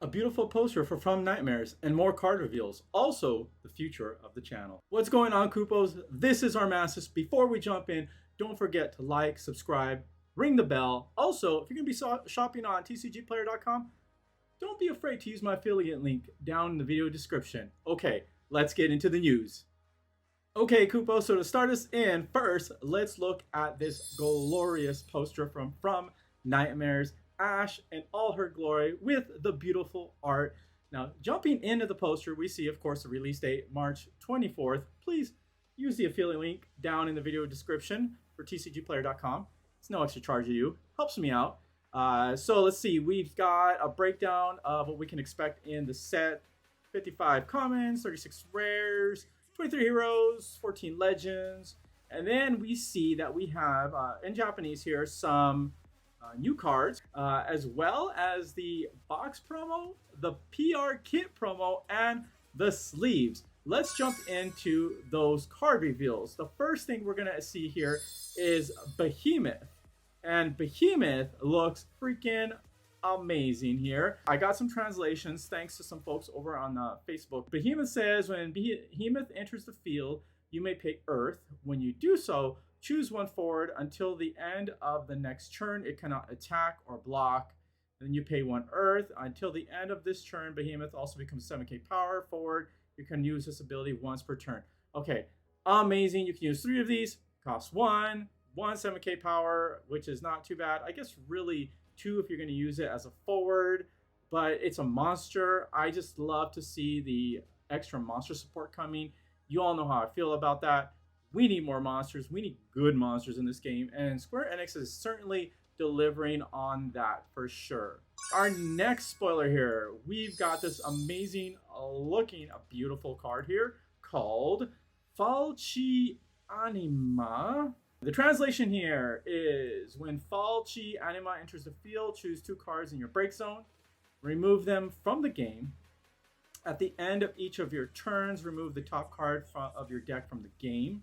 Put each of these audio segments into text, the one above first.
a beautiful poster for From Nightmares, and more card reveals. Also, the future of the channel. What's going on, Kupos? This is Armastus. Before we jump in, don't forget to like, subscribe, ring the bell. Also, if you're going to be shopping on tcgplayer.com, don't be afraid to use my affiliate link down in the video description. Okay, let's get into the news. Okay, Kupo, so to start us in, first, let's look at this glorious poster from Nightmares, Ash in all her glory with the beautiful art. Now, jumping into the poster, we see, of course, the release date, March 24th. Please use the affiliate link down in the video description for tcgplayer.com. It's no extra charge to you. Helps me out. So let's see. We've got a breakdown of what we can expect in the set. 55 commons, 36 rares, 23 heroes, 14 legends. And then we see that we have, in Japanese here, some new cards, as well as the box promo, the PR kit promo, and the sleeves. Let's jump into those card reveals. The first thing we're going to see here is Behemoth. And Behemoth looks freaking amazing here. I got some translations thanks to some folks over on Facebook. Behemoth says, when Behemoth enters the field, you may pick Earth. When you do so, choose one forward until the end of the next turn. It cannot attack or block. Then you pay one Earth. Until the end of this turn, Behemoth also becomes 7k power forward. You can use this ability once per turn. Okay, amazing. You can use 3 of these. Cost 1 7k power, which is not too bad. I guess really 2 if you're going to use it as a forward, but it's a monster. I just love to see the extra monster support coming. You all know how I feel about that. We need more monsters. We need good monsters in this game, and Square Enix is certainly delivering on that for sure. Our next spoiler here, we've got this amazing looking, a beautiful card here called Falchi Anima. The translation here is, when Falchi Anima enters the field, choose 2 cards in your break zone, remove them from the game. At the end of each of your turns, remove the top card of your deck from the game.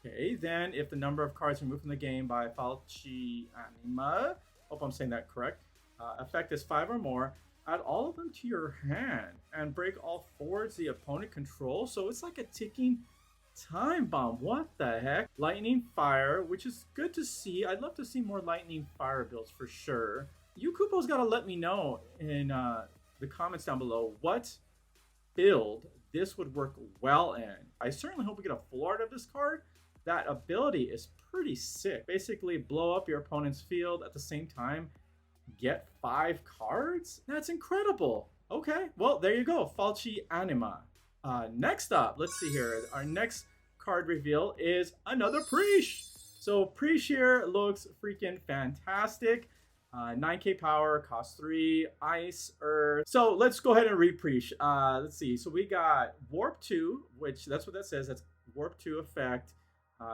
Okay, then if the number of cards removed from the game by Falchi Anima, hope I'm saying that correct, effect is 5 or more, add all of them to your hand and break all forwards the opponent controls. So it's like a ticking time bomb. What the heck? Lightning Fire, which is good to see. I'd love to see more Lightning Fire builds for sure. You Kupos gotta let me know in the comments down below what build this would work well in. I certainly hope we get a full art of this card. That ability is pretty sick. Basically blow up your opponent's field at the same time, get 5 cards? That's incredible. Okay, well, there you go. Falchi Anima. Next up, let's see here. Our next card reveal is another Preesh. So Preesh here looks freaking fantastic. 9k power, cost 3, ice, earth. So let's go ahead and read Preesh. Let's see. So we got Warp 2, which that's what that says. That's Warp 2 effect.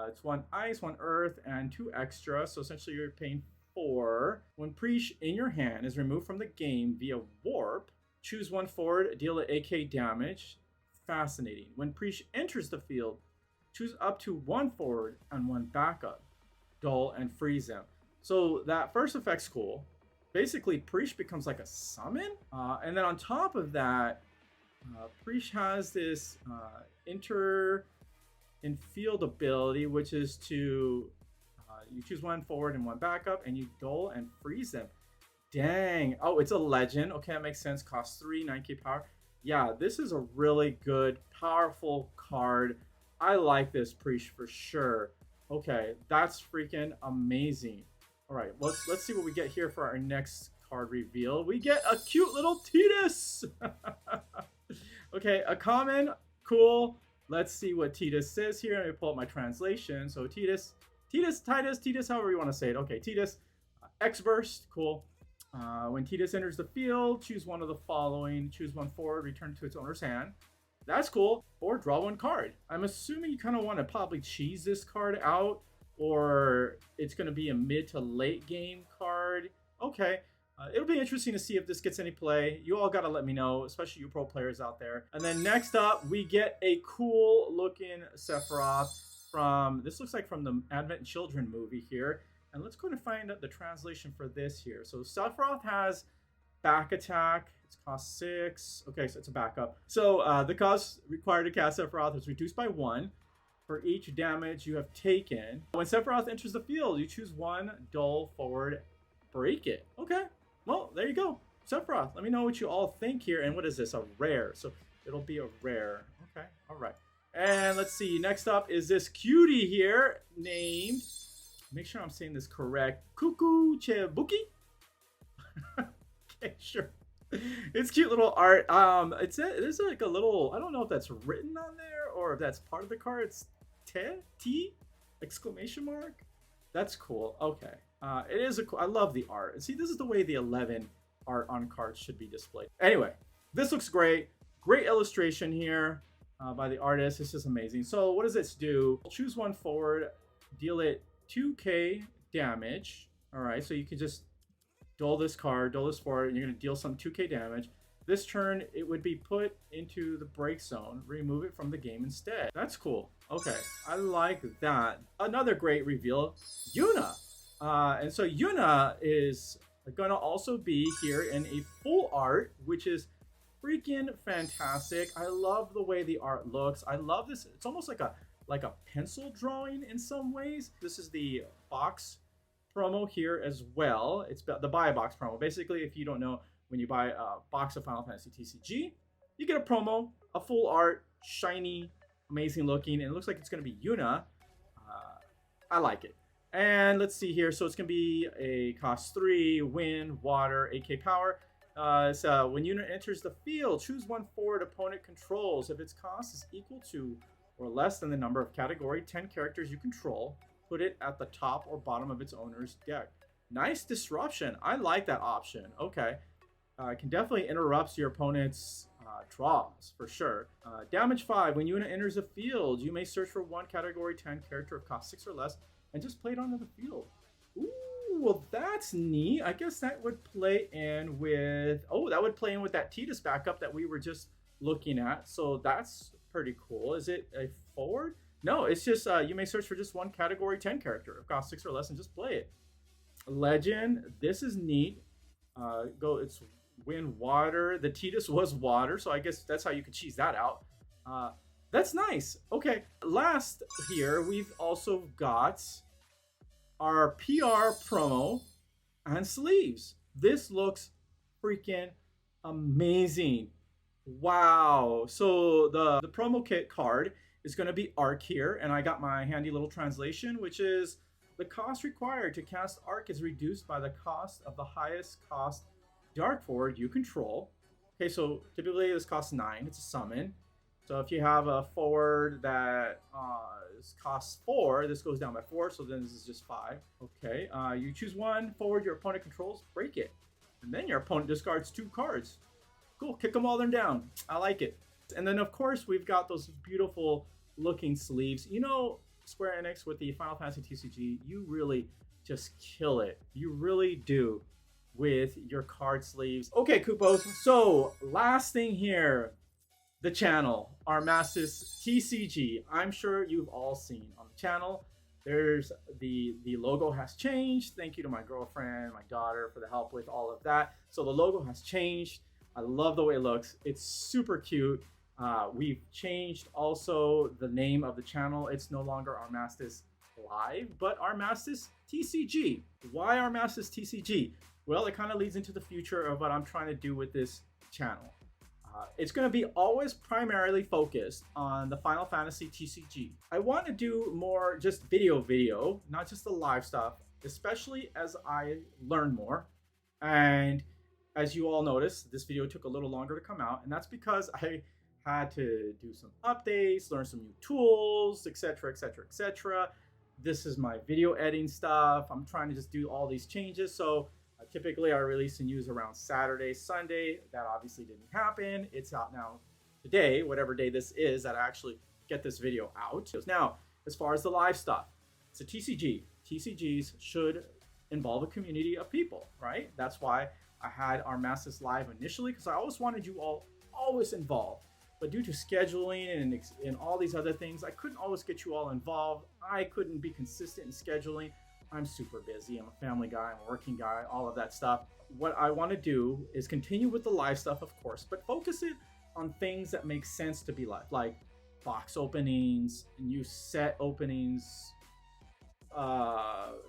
It's 1 ice, 1 earth, and 2 extra. So essentially you're paying 4. When Preesh in your hand is removed from the game via warp, choose 1 forward, deal 8k damage. Fascinating. When Preesh enters the field, choose up to 1 forward and 1 backup. Dull and freeze them. So that first effect's cool. Basically, Preesh becomes like a summon. And then on top of that, Preesh has this enter in field ability, which is to you choose 1 forward and 1 backup, and you dull and freeze them. Dang. Oh, it's a legend. Okay, that makes sense. Costs 3, 9k power. Yeah, this is a really good, powerful card. I like this Preesh for sure. Okay, that's freaking amazing. All right, let's see what we get here for our next card reveal. We get a cute little Tidus. Okay, a common, cool. Let's see what Tidus says here. Let me pull up my translation. So Tidus, however you want to say it. Okay, Tidus, X-Burst, cool. When Tidus enters the field, choose one of the following. Choose 1 forward, return to its owner's hand. That's cool. Or draw 1 card. I'm assuming you kind of want to probably cheese this card out, or it's going to be a mid to late game card. Okay. It'll be interesting to see if this gets any play. You all got to let me know, especially you pro players out there. And then next up, we get a cool looking Sephiroth from, this looks like from the Advent Children movie here. And let's go and find out the translation for this here. So Sephiroth has back attack. It's cost 6. Okay, so it's a backup. So the cost required to cast Sephiroth is reduced by 1 for each damage you have taken. When Sephiroth enters the field, you choose one dull forward, break it. Okay, well, there you go. Sephiroth, let me know what you all think here. And what is this? A rare. So it'll be a rare. Okay, all right. And let's see. Next up is this cutie here named, make sure I'm saying this correct, Cuckoo Chebuki. Okay, sure. It's cute little art. There's like a little, I don't know if that's written on there or if that's part of the card. It's T exclamation mark. That's cool. Okay. It is I love the art. And see, this is the way the 11 art on cards should be displayed. Anyway, this looks great. Great illustration here by the artist. This is amazing. So what does this do? Choose one forward, deal it 2k damage. All right, so you can just dull this card, dull this forward, and you're going to deal some 2k damage. This turn, it would be put into the break zone. Remove it from the game instead. That's cool. Okay, I like that. Another great reveal, Yuna. And so Yuna is going to also be here in a full art, which is freaking fantastic. I love the way the art looks. I love this. It's almost like a pencil drawing in some ways. This is the box promo here as well. It's the buy a box promo. Basically, if you don't know, when you buy a box of Final Fantasy TCG, you get a promo, a full art, shiny, amazing looking, and it looks like it's going to be Yuna. I like it. And let's see here. So it's going to be a cost 3, wind, water, 8k power. So when Yuna enters the field, choose one forward opponent controls. If its cost is equal to or less than the number of category 10 characters you control, put it at the top or bottom of its owner's deck. Nice disruption. I like that option. Okay. It can definitely interrupt your opponent's draws, for sure. Damage 5. When Yuna enters the field, you may search for one category 10 character of cost 6 or less and just play it onto the field. Ooh, well, that's neat. I guess that would play in with... Oh, that would play in with that Tidus backup that we were just looking at. So that's pretty cool. Is it a forward? No, it's just you may search for just one category 10 character of cost 6 or less and just play it. Legend. This is neat. It's wind, water. The Tidus was water, so I guess that's how you could cheese that out. That's nice. Okay, last here, we've also got our PR promo and sleeves. This looks freaking amazing. Wow. So the promo kit card is going to be Arc here, and I got my handy little translation, which is the cost required to cast Arc is reduced by the cost of the highest cost Dark forward you control. Okay, so typically this costs 9. It's a summon. So if you have a forward that costs 4, this goes down by 4. So then this is just 5. Okay, you choose one forward your opponent controls, break it, and then your opponent discards 2 cards. Cool, kick them all them down. I like it. And then of course we've got those beautiful looking sleeves. You know, Square Enix with the Final Fantasy TCG, you really just kill it. You really do with your card sleeves. Okay, Koopos, so last thing here, the channel, Armastus TCG. I'm sure you've all seen on the channel. There's the logo has changed. Thank you to my girlfriend, my daughter for the help with all of that. So the logo has changed. I love the way it looks. It's super cute. We've changed also the name of the channel. It's no longer ArmastusLive, but Armastus TCG. Why Armastus TCG? Well, it kind of leads into the future of what I'm trying to do with this channel. It's going to be always primarily focused on the Final Fantasy TCG. I want to do more just video, not just the live stuff, especially as I learn more. And as you all noticed, this video took a little longer to come out, and that's because I had to do some updates, learn some new tools, etc., etc., etc. This is my video editing stuff. I'm trying to just do all these changes. So typically I release and use around Saturday, Sunday. That obviously didn't happen. It's out now today, whatever day this is that I actually get this video out. Now, as far as the live stuff, it's a TCG. TCGs should involve a community of people, right? That's why I had ArmastusLive initially, because I always wanted you all always involved. But due to scheduling and all these other things, I couldn't always get you all involved. I couldn't be consistent in scheduling. I'm super busy. I'm a family guy, I'm a working guy, all of that stuff. What I want to do is continue with the live stuff, of course, but focus it on things that make sense to be live, like box openings, new set openings,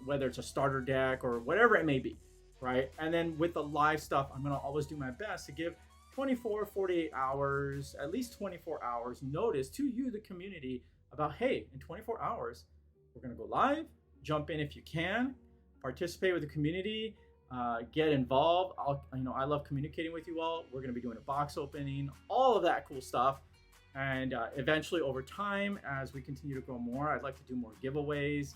whether it's a starter deck or whatever it may be, right? And then with the live stuff, I'm going to always do my best to give 24, 48 hours, at least 24 hours notice to you, the community, about, hey, in 24 hours, we're going to go live. Jump in if you can, participate with the community, get involved. I love communicating with you all. We're going to be doing a box opening, all of that cool stuff. And eventually over time, as we continue to grow more, I'd like to do more giveaways.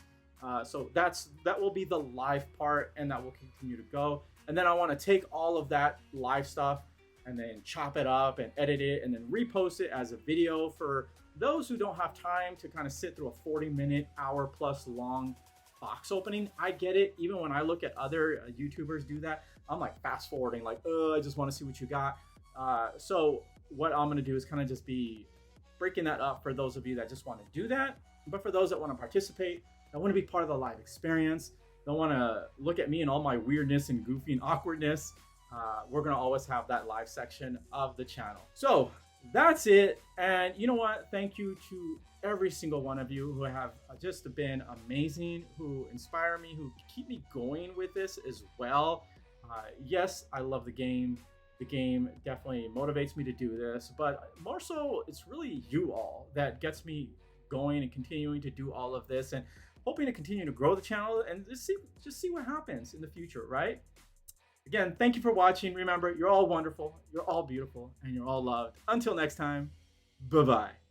So that will be the live part, and that will continue to go. And then I want to take all of that live stuff and then chop it up and edit it and then repost it as a video for those who don't have time to kind of sit through a 40-minute, hour plus long box opening. I get it. Even when I look at other YouTubers do that, I'm like fast forwarding, like, I just want to see what you got. So what I'm going to do is kind of just be breaking that up for those of you that just want to do that. But for those that want to participate, that want to be part of the live experience, don't want to look at me and all my weirdness and goofy and awkwardness, we're going to always have that live section of the channel. So that's it. And you know what? Thank you to every single one of you who have just been amazing, who inspire me, who keep me going with this as well. Yes, I love the game. The game definitely motivates me to do this, but more so, it's really you all that gets me going and continuing to do all of this, and hoping to continue to grow the channel and just see what happens in the future, right? Again, thank you for watching. Remember, you're all wonderful, you're all beautiful, and you're all loved. Until next time, bye-bye.